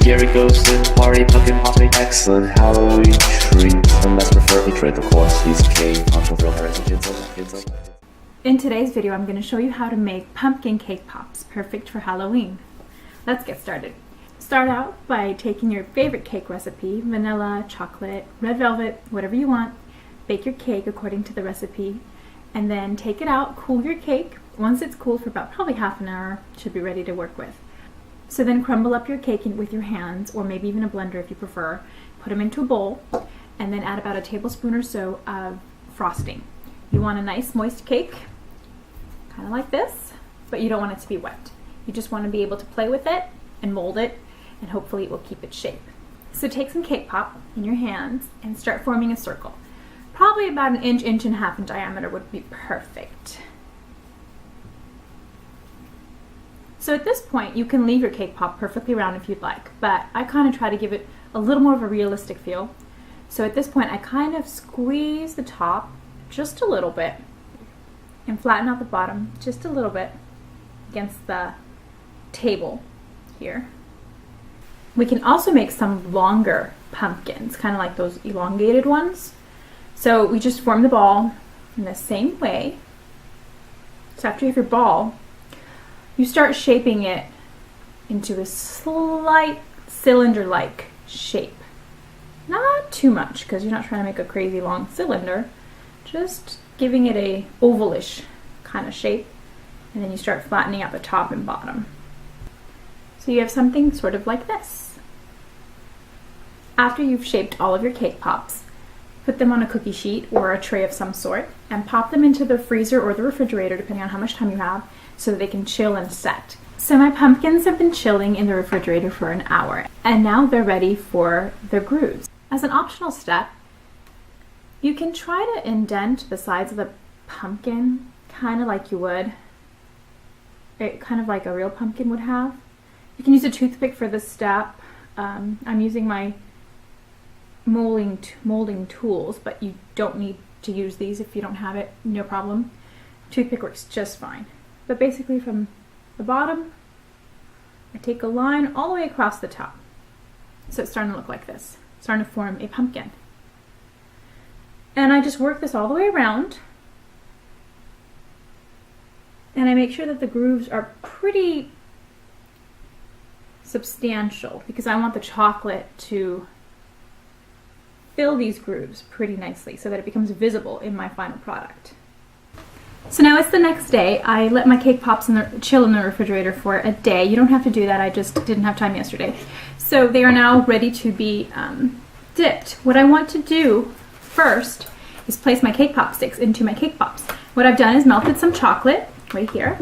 here it goes to party, pumpkin hopping, excellent Halloween treat. Unless preferably trick, of course, piece of cake, pumpkin thrill, kids. In today's video, I'm going to show you how to make pumpkin cake pops, perfect for Halloween. Let's get started. Start out by taking your favorite cake recipe, vanilla, chocolate, red velvet, whatever you want. Bake your cake according to the recipe, and then take it out, cool your cake. Once it's cooled for about probably half an hour, it should be ready to work with. So then crumble up your cake with your hands, or maybe even a blender if you prefer. Put them into a bowl, and then add about a tablespoon or so of frosting. You want a nice moist cake, kind of like this, but you don't want it to be wet. You just want to be able to play with it and mold it, and hopefully it will keep its shape. So take some cake pop in your hands and start forming a circle. Probably about an inch, inch and a half in diameter would be perfect. So at this point, you can leave your cake pop perfectly round if you'd like, but I kind of try to give it a little more of a realistic feel. So at this point, I kind of squeeze the top just a little bit and flatten out the bottom just a little bit against the table here. We can also make some longer pumpkins, kind of like those elongated ones. So we just form the ball in the same way. So after you have your ball, you start shaping it into a slight cylinder-like shape. Not too much, because you're not trying to make a crazy long cylinder, just giving it a ovalish kind of shape, and then you start flattening out the top and bottom. So you have something sort of like this. After you've shaped all of your cake pops, put them on a cookie sheet or a tray of some sort, and pop them into the freezer or the refrigerator, depending on how much time you have, so that they can chill and set. So my pumpkins have been chilling in the refrigerator for an hour, and now they're ready for their grooves. As an optional step, you can try to indent the sides of the pumpkin, kind of like you would, kind of like a real pumpkin would have. You can use a toothpick for this step. I'm using my molding tools, but you don't need to use these if you don't have it, no problem. Toothpick works just fine. But basically from the bottom, I take a line all the way across the top. So it's starting to look like this. It's starting to form a pumpkin. And I just work this all the way around. And I make sure that the grooves are pretty substantial, because I want the chocolate to fill these grooves pretty nicely so that it becomes visible in my final product. So now it's the next day. I let my cake pops chill in the refrigerator for a day. You don't have to do that, I just didn't have time yesterday. So they are now ready to be dipped. What I want to do first is place my cake pop sticks into my cake pops. What I've done is melted some chocolate right here,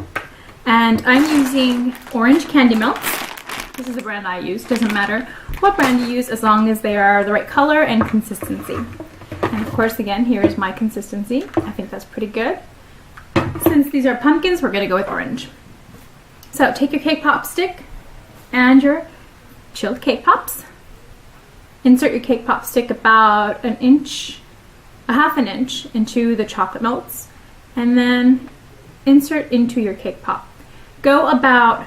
and I'm using orange candy melts. This is the brand I use. Doesn't matter what brand you use as long as they are the right color and consistency. And of course, again, here is my consistency. I think that's pretty good. Since these are pumpkins, we're going to go with orange. So take your cake pop stick and your chilled cake pops. Insert your cake pop stick about an inch, a half an inch into the chocolate melts, and then insert into your cake pop. Go about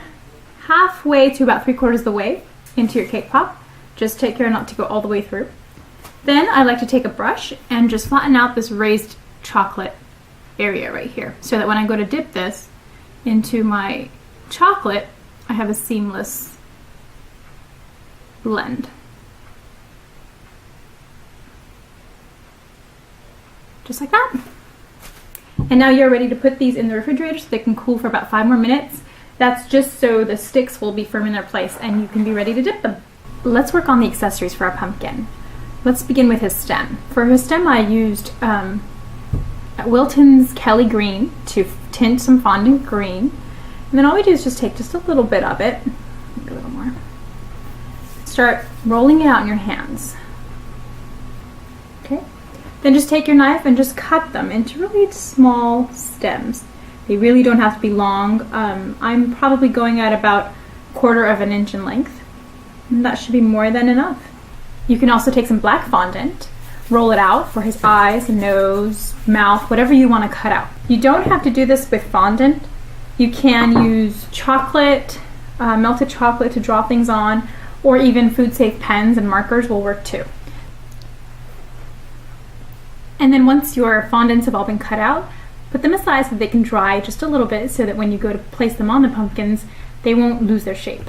halfway to about 3/4 of the way into your cake pop. Just take care not to go all the way through. Then I like to take a brush and just flatten out this raised chocolate area right here, so that when I go to dip this into my chocolate, I have a seamless blend. Just like that. And now you're ready to put these in the refrigerator so they can cool for about 5 more minutes. That's just so the sticks will be firm in their place and you can be ready to dip them. Let's work on the accessories for our pumpkin. Let's begin with his stem. For his stem, I used Wilton's Kelly Green to tint some fondant green. And then all we do is just take just a little bit of it, maybe a little more. Start rolling it out in your hands. Okay? Then just take your knife and just cut them into really small stems. They really don't have to be long. I'm probably going at about 1/4 of an inch in length. And that should be more than enough. You can also take some black fondant, roll it out for his eyes, nose, mouth, whatever you want to cut out. You don't have to do this with fondant. You can use chocolate, melted chocolate to draw things on, or even food safe pens and markers will work too. And then once your fondants have all been cut out, put them aside so that they can dry just a little bit so that when you go to place them on the pumpkins, they won't lose their shape.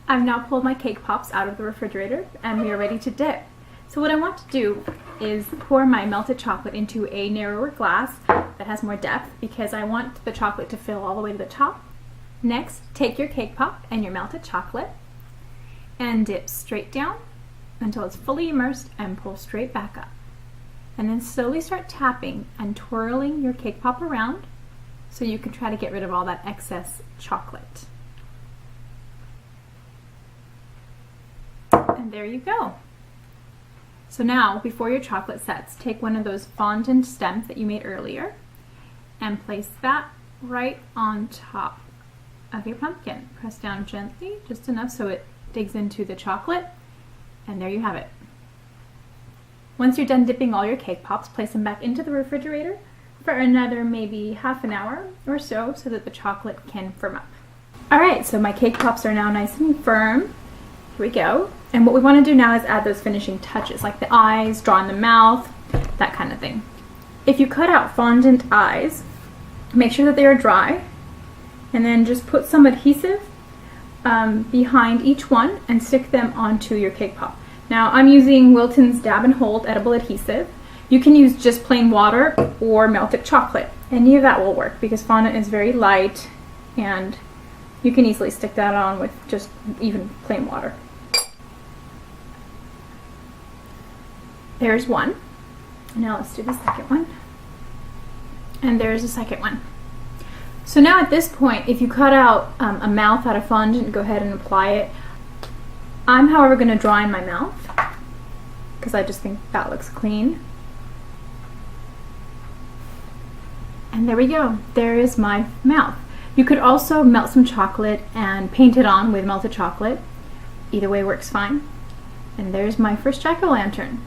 I've now pulled my cake pops out of the refrigerator and we are ready to dip. So what I want to do is pour my melted chocolate into a narrower glass that has more depth because I want the chocolate to fill all the way to the top. Next, take your cake pop and your melted chocolate and dip straight down until it's fully immersed and pull straight back up. And then slowly start tapping and twirling your cake pop around so you can try to get rid of all that excess chocolate. And there you go. So now, before your chocolate sets, take one of those fondant stems that you made earlier and place that right on top of your pumpkin. Press down gently, just enough so it digs into the chocolate, and there you have it. Once you're done dipping all your cake pops, place them back into the refrigerator for another maybe half an hour or so that the chocolate can firm up. Alright, so my cake pops are now nice and firm. Here we go. And what we want to do now is add those finishing touches, like the eyes, draw in the mouth, that kind of thing. If you cut out fondant eyes, make sure that they are dry, and then just put some adhesive behind each one and stick them onto your cake pop. Now I'm using Wilton's Dab and Hold edible adhesive. You can use just plain water or melted chocolate. Any of that will work because fondant is very light and you can easily stick that on with just even plain water. There's one. Now let's do the second one. And there's the second one. So now at this point, if you cut out a mouth out of fondant, go ahead and apply it. I'm, however, going to draw in my mouth because I just think that looks clean. And there we go. There is my mouth. You could also melt some chocolate and paint it on with melted chocolate. Either way works fine. And there's my first jack-o'-lantern.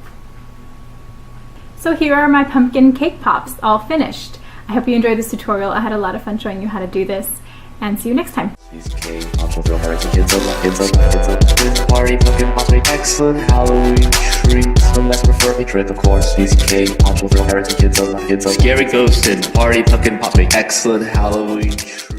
So here are my pumpkin cake pops all finished. I hope you enjoyed this tutorial. I had a lot of fun showing you how to do this, and see you next time. Cheesecake, optional thrill parties and kids a party, pumpkin pops make excellent Halloween treats. Unless preferably trick, of course. Cheesecake, optional thrill parties and kids a scary ghost and party, pumpkin pops make excellent Halloween treats.